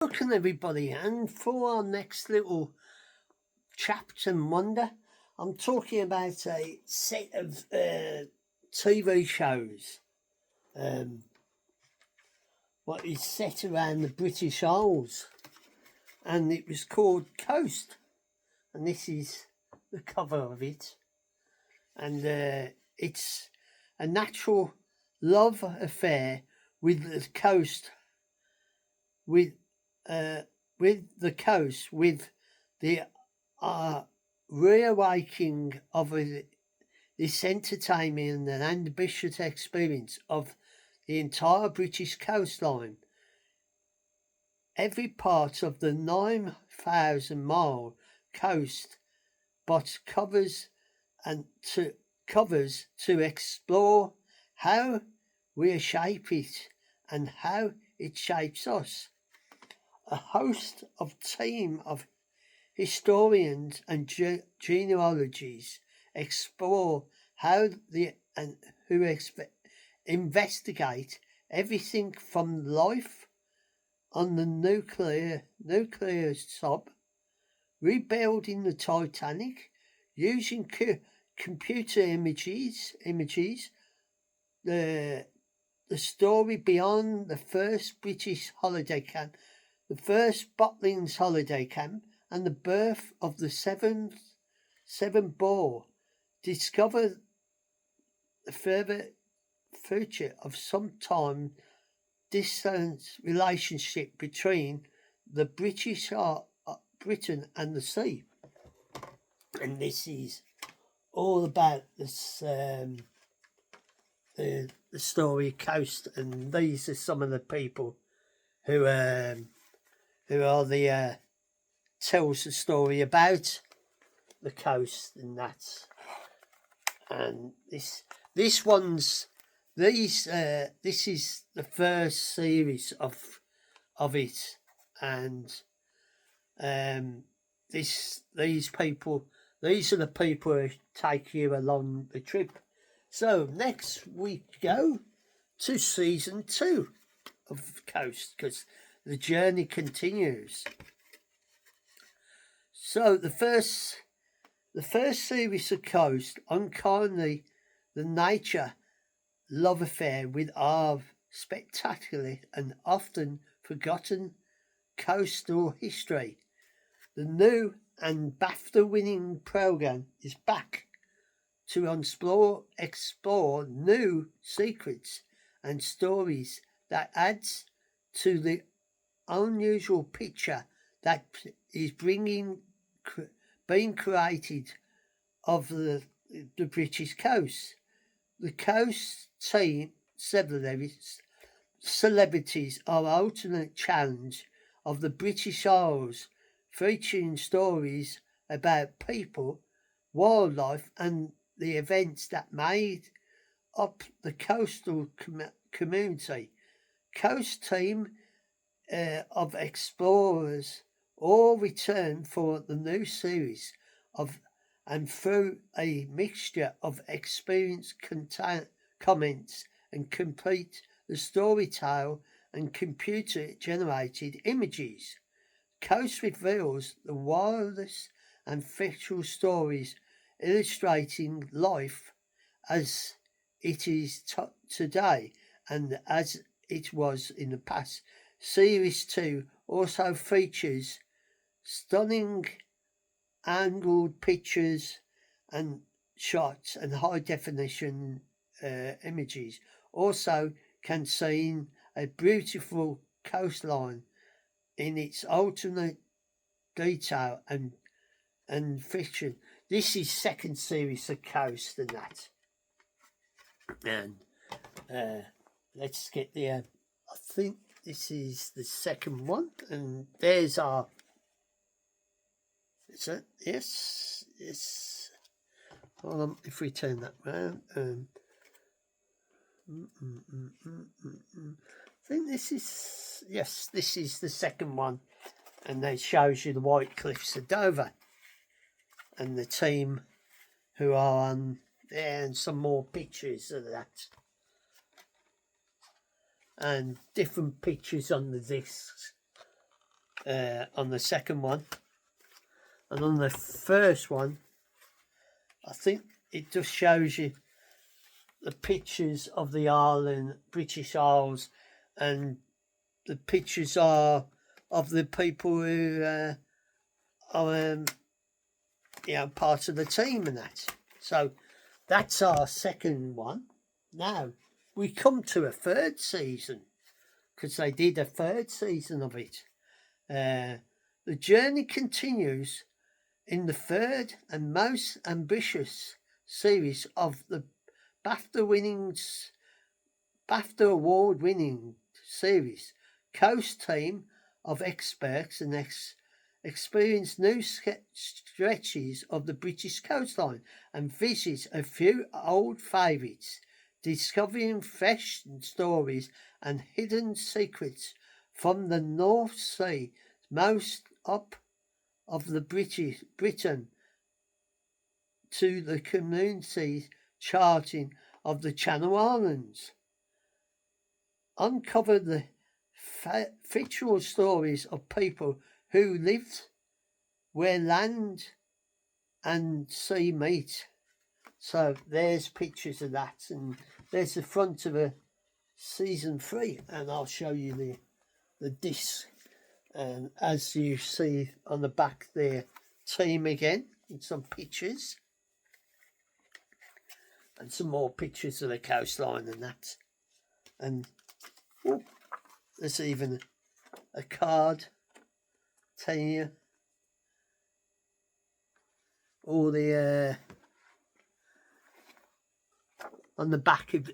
Welcome everybody, and for our next little chapter and wonder, I'm talking about a set of TV shows. What is set around the British Isles, and it was called Coast, and this is the cover of it, and it's a natural love affair with the coast, with the coast, with the reawakening of this entertaining and ambitious experience of the entire British coastline. Every part of the 9,000-mile coast, but covers to explore how we shape it and how it shapes us. A host of team of historians and genealogies explore investigate everything from life on the nuclear sub, rebuilding the Titanic using computer images, the story beyond the first British holiday camp, the first Butlins holiday camp, and the birth of the Seven Boar. Discover the further future of some time distance relationship between the British Britain and the sea. And this is all about this the story Coast, and these are some of the people who are the tells the story about the coast and that. And this is the first series of it, and these are the people who take you along the trip. So next we go to season 2 of Coast, because the journey continues. So the first series of Coast uncannily the nature love affair with our spectacular and often forgotten coastal history. The new and BAFTA-winning program is back to explore new secrets and stories that adds to the unusual picture that is being created of the British coast. The coast team celebrities are alternate challenge of the British Isles, featuring stories about people, wildlife, and the events that made up the coastal community. Coast team of explorers all return for the new series and through a mixture of experience comments and complete the story tale and computer generated images. Coast reveals the wildest and fictional stories illustrating life as it is today and as it was in the past. Series 2 also features stunning angled pictures and shots and high definition images. Also can see a beautiful coastline in its alternate detail and fiction. This is second series of Coast and that. And let's get the I think this is the second one, and there's our. Is it? Yes. Hold on, if we turn that round. I think this is. Yes, this is the second one, and it shows you the White Cliffs of Dover and the team who are on there, and some more pictures of that. And different pictures on the discs on the second one, and on the first one, I think it just shows you the pictures of the island, British Isles, and the pictures are of the people who are part of the team and that. So that's our second one. Now we come to a third season, because they did a third season of it. The journey continues in the third and most ambitious series of the BAFTA award-winning series. Coast team of experts and experience new stretches of the British coastline and visit a few old favourites, discovering fresh stories and hidden secrets from the North Sea, most up of the Britain to the community charting of the Channel Islands. Uncover the fictional stories of people who lived where land and sea meet. So there's pictures of that, and there's the front of a season 3, and I'll show you the disc. And as you see on the back there, team again, and some pictures, and some more pictures of the coastline and that. And there's even a card telling you all the on the back of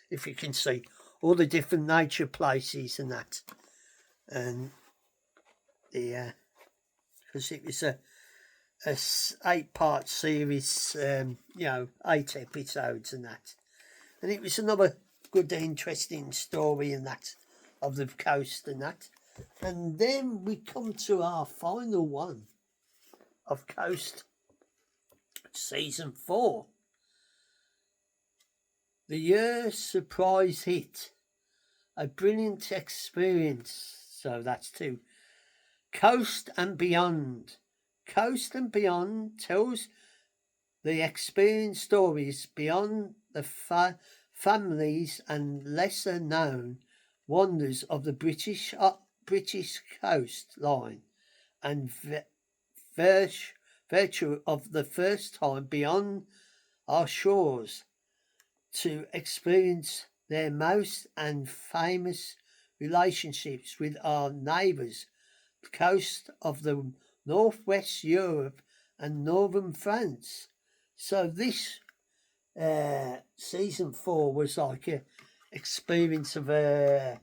if you can see all the different nature places and that. And the because it was a 8-part series, 8 episodes and that, and it was another good, interesting story and that of the coast and that. And then we come to our final one of Coast, season 4, the year's surprise hit, a brilliant experience. So that's 2. Coast and Beyond. Coast and Beyond tells the experienced stories beyond the families and lesser known wonders of the British coastline and virtue of the first time beyond our shores to experience their most and famous relationships with our neighbours, the coast of the northwest Europe and northern France. So this season 4 was like a experience of a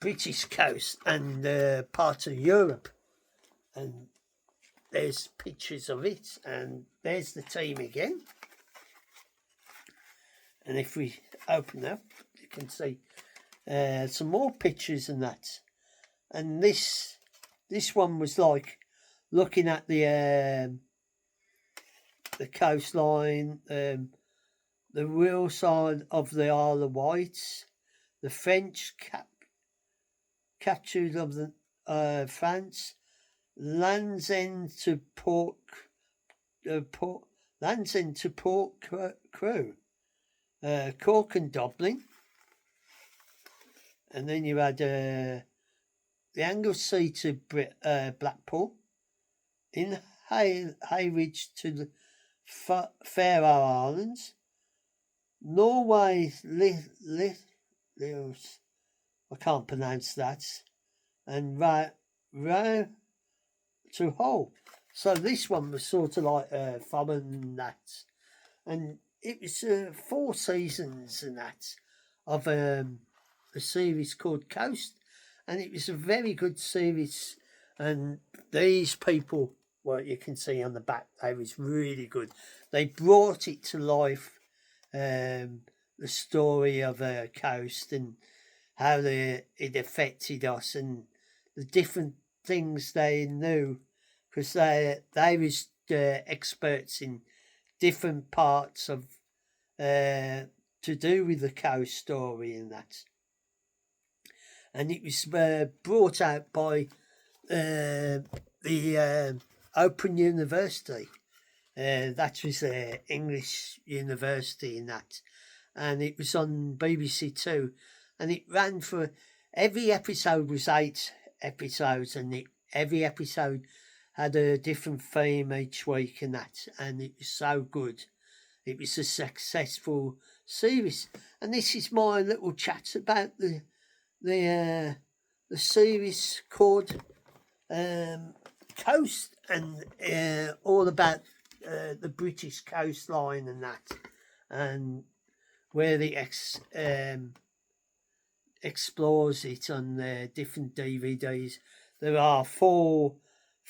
British coast and part of Europe, and there's pictures of it, and there's the team again. And if we open up, you can see some more pictures and that. And this one was like looking at the coastline, the real side of the Isle of Wight, the French captured of the France, Land's End to Port Crew, Cork and Dublin, and then you had the Anglesey to Blackpool, in Hayridge to the Faroe Islands, Norway's I can't pronounce that, and Row to Hull. So this one was sort of like foreign that, and it was 4 seasons and that of a series called Coast, and it was a very good series. And these people, what you can see on the back, they was really good. They brought it to life, the story of a coast and how it affected us and the different things they knew, because they was experts in different parts of to do with the coast story and that. and it was brought out by the Open University. That was English university in that, and it was on BBC Two, and it ran for every episode was 8 episodes, and every episode had a different theme each week and that, and it was so good. It was a successful series, and this is my little chat about the series called Coast, and all about the British coastline and that, and where it explores it on different DVDs. There are four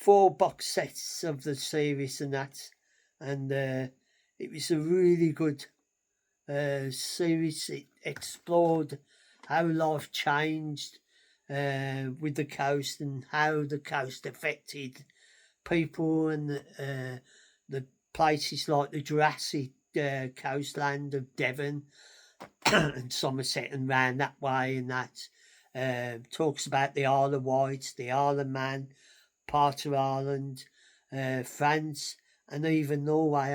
box sets of the series and that, and it was a really good series. It explored how life changed with the coast, and how the coast affected people, and the places like the Jurassic coastland of Devon and Somerset and round that way, and that talks about the Isle of Wight, the Isle of Man, part of Ireland, France, and even Norway,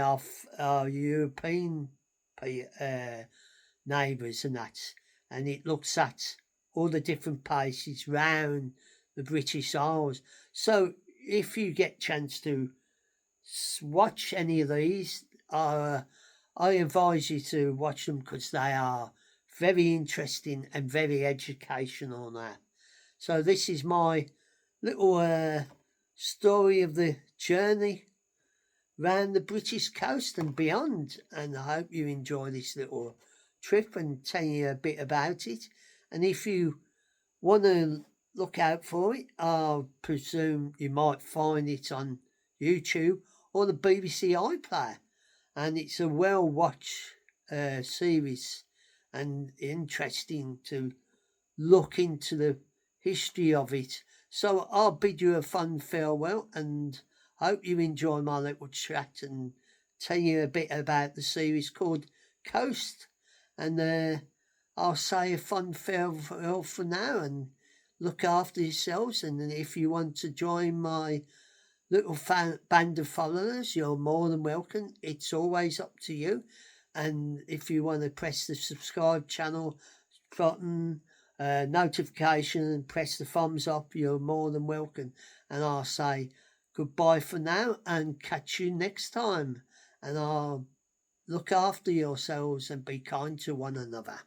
our European neighbours and that. And it looks at all the different places round the British Isles. So if you get chance to watch any of these, I advise you to watch them, because they are very interesting and very educational now. So this is my little story of the journey round the British coast and beyond, and I hope you enjoy this little trip and tell you a bit about it. And if you want to look out for it, I presume you might find it on YouTube or the BBC iPlayer, and it's a well-watched series, and interesting to look into the history of it. So I'll bid you a fond farewell, and hope you enjoy my little chat and tell you a bit about the series called Coast. And I'll say a fond farewell for now, and look after yourselves. And if you want to join my little band of followers, you're more than welcome. It's always up to you. And if you want to press the subscribe channel button, notification, and press the thumbs up, you're more than welcome. And I'll say goodbye for now, and catch you next time. And I'll look after yourselves and be kind to one another.